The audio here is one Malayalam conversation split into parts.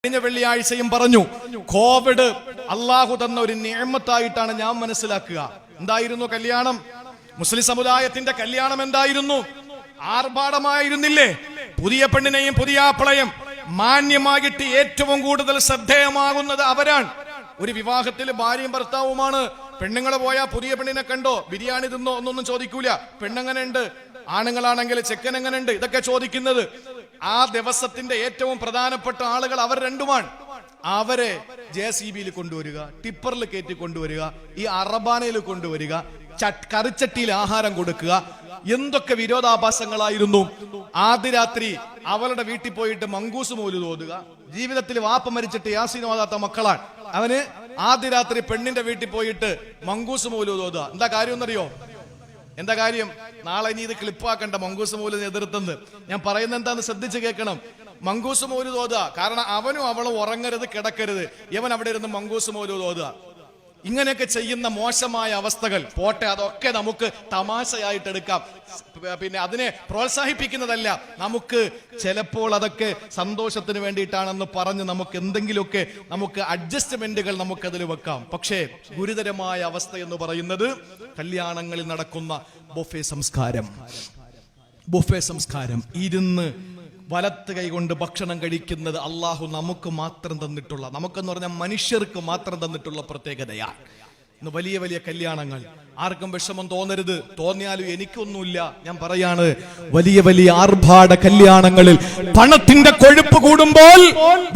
കഴിഞ്ഞ വെള്ളിയാഴ്ചയും പറഞ്ഞു, കോവിഡ് അള്ളാഹു തന്ന ഒരു നിഅമത്തായിട്ടാണ് ഞാൻ മനസ്സിലാക്കുക. എന്തായിരുന്നു കല്യാണം? മുസ്ലിം സമുദായത്തിന്റെ കല്യാണം എന്തായിരുന്നു? ആർഭാടമായിരുന്നില്ലേ? പുതിയ പെണ്ണിനെയും പുതിയ ആപ്പിളയും മാന്യമായിട്ട് ഏറ്റവും കൂടുതൽ ശ്രദ്ധേയമാകുന്നത് അവരാണ്. ഒരു വിവാഹത്തിൽ ഭാര്യയും ഭർത്താവുമാണ്. പെണ്ണുങ്ങൾ പോയാ പുതിയ പെണ്ണിനെ കണ്ടോ, ബിരിയാണി തിന്നോ ഒന്നൊന്നും ചോദിക്കൂല. പെണ്ണെങ്ങനെ ഉണ്ട്, ആണുങ്ങളാണെങ്കിൽ ചെക്കൻ എങ്ങനെ ഉണ്ട്, ഇതൊക്കെ ചോദിക്കുന്നത്. ആ ദിവസത്തിന്റെ ഏറ്റവും പ്രധാനപ്പെട്ട ആളുകൾ അവർ രണ്ടുമാണ്. അവരെ JCB കൊണ്ടുവരിക, ടിപ്പറിൽ കയറ്റി കൊണ്ടുവരിക, ഈ അറബാനയിൽ കൊണ്ടുവരിക, കറിച്ചട്ടിയിൽ ആഹാരം കൊടുക്കുക. എന്തൊക്കെ വിരോധാഭാസങ്ങളായിരുന്നു. ആദ്യ രാത്രി അവളുടെ വീട്ടിൽ പോയിട്ട് മങ്കൂസ് മൗലൂദ് ഓതുക. ജീവിതത്തിൽ വാപ്പ മരിച്ചിട്ട് യാസീൻ ഓതാത്ത മക്കളാണ്. അവന് ആദ്യ രാത്രി പെണ്ണിന്റെ വീട്ടിൽ പോയിട്ട് മങ്കൂസ് മൗലൂദ് ഓതുക. എന്താ കാര്യം എന്നറിയോ? എന്താ കാര്യം? നാളെ ഇനി ഇത് ക്ലിപ്പാക്കണ്ട മങ്കൂസ് മൗലൂദ് എതിർത്തുന്നത്. ഞാൻ പറയുന്നത് എന്താന്ന് ശ്രദ്ധിച്ച് കേൾക്കണം. മങ്കൂസ് മൗലൂദ് ഓതുക. കാരണം അവനും അവളും ഉറങ്ങരുത്, കിടക്കരുത്. ഇവൻ അവിടെ ഇരുന്ന് മങ്കൂസ് മൗലൂദ് ഓതുക. ഇങ്ങനെയൊക്കെ ചെയ്യുന്ന മോശമായ അവസ്ഥകൾ പോട്ടെ, അതൊക്കെ നമുക്ക് തമാശയായിട്ട് എടുക്കാം. പിന്നെ അതിനെ പ്രോത്സാഹിപ്പിക്കുന്നതല്ല. നമുക്ക് ചിലപ്പോൾ അതൊക്കെ സന്തോഷത്തിന് വേണ്ടിയിട്ടാണെന്ന് പറഞ്ഞ് നമുക്ക് എന്തെങ്കിലുമൊക്കെ നമുക്ക് അഡ്ജസ്റ്റ്മെന്റുകൾ നമുക്കതിൽ വെക്കാം. പക്ഷേ ഗുരുതരമായ അവസ്ഥ എന്ന് പറയുന്നത് കല്യാണങ്ങളിൽ നടക്കുന്ന ബൊഫേ സംസ്കാരം. ഇരുന്ന് വലത്ത് കൈകൊണ്ട് ഭക്ഷണം കഴിക്കുന്നത് അള്ളാഹു നമുക്ക് മാത്രം തന്നിട്ടുള്ള, നമുക്കെന്ന് പറഞ്ഞാൽ മനുഷ്യർക്ക് മാത്രം തന്നിട്ടുള്ള പ്രത്യേകതയാണ്. ഇന്ന് വലിയ വലിയ കല്യാണങ്ങൾ, ആർക്കും വിഷമം തോന്നരുത്. തോന്നിയാലും എനിക്കൊന്നുമില്ല. ഞാൻ പറയാണ്, വലിയ വലിയ ആർഭാട കല്യാണങ്ങളിൽ പണത്തിന്റെ കൊഴുപ്പ് കൂടുമ്പോൾ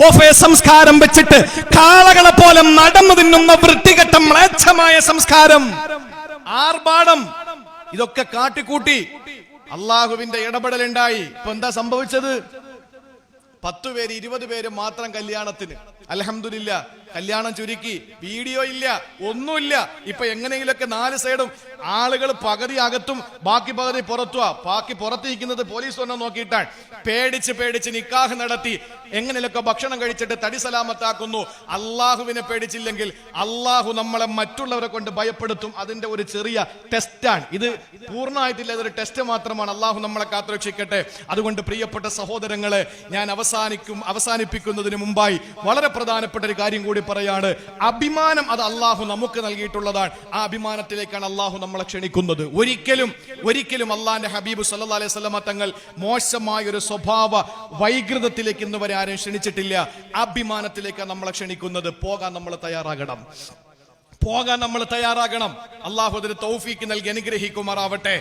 ബൊഫേ സംസ്കാരം വെച്ചിട്ട് കാളകളെ പോലെ നടന്നു തിന്നുന്ന വൃത്തികെട്ട മ്ലേച്ഛമായ സംസ്കാരം, ആർഭാടം, ഇതൊക്കെ കാട്ടിക്കൂട്ടി അള്ളാഹുവിന്റെ ഇടപെടലുണ്ടായി. ഇപ്പൊ എന്താ സംഭവിച്ചത്? 10 പേര് 20 പേര് മാത്രം കല്യാണത്തിന്. അൽഹംദുലില്ലാ, കല്യാണം ചുരുക്കി. വീഡിയോ ഇല്ല, ഒന്നുമില്ല. ഇപ്പൊ എങ്ങനെയെങ്കിലൊക്കെ 4 സൈഡും ആളുകൾ പകുതി അകത്തും ബാക്കി പകുതി പുറത്തുവാ. ബാക്കി പുറത്തിരിക്കുന്നത് പോലീസ് വന്ന് നോക്കിയിട്ടാണ്. പേടിച്ച് നിക്കാഹ് നടത്തി എങ്ങനെയൊക്കെ ഭക്ഷണം കഴിച്ചിട്ട് തടി സലാമത്താക്കുന്നു. അള്ളാഹുവിനെ പേടിച്ചില്ലെങ്കിൽ അള്ളാഹു നമ്മളെ മറ്റുള്ളവരെ കൊണ്ട് ഭയപ്പെടുത്തും. അതിന്റെ ഒരു ചെറിയ ടെസ്റ്റാണ് ഇത്. പൂർണ്ണമായിട്ടില്ല, ഇതൊരു ടെസ്റ്റ് മാത്രമാണ്. അള്ളാഹു നമ്മളെ കാത്തുരക്ഷിക്കട്ടെ. അതുകൊണ്ട് പ്രിയപ്പെട്ട സഹോദരങ്ങളെ, ഞാൻ അവസാനിപ്പിക്കുന്നതിന് മുമ്പായി വളരെ പ്രധാനപ്പെട്ട ഒരു കാര്യം കൂടി പറയാണ്. അഭിമാനം അത് അള്ളാഹു നമുക്ക് നൽകിയിട്ടുള്ളതാണ്. ആ അഭിമാനത്തിലേക്കാണ് അള്ളാഹു നമ്മളെ ക്ഷണിക്കുന്നത്. ഒരിക്കലും അള്ളാന്റെ ഹബീബ് സല്ലല്ലാഹു അലൈഹി വസല്ലമ തങ്ങൾ മോശമായ ഒരു സ്വഭാവ വൈകൃതത്തിലേക്ക് ഇന്ന് വരെ ആരും ക്ഷണിച്ചിട്ടില്ല. അഭിമാനത്തിലേക്കാണ് നമ്മളെ ക്ഷണിക്കുന്നത്. പോകാൻ നമ്മൾ തയ്യാറാകണം. അള്ളാഹു അതിന് തൗഫീക്ക് നൽകി അനുഗ്രഹിക്കുമാറാവട്ടെ.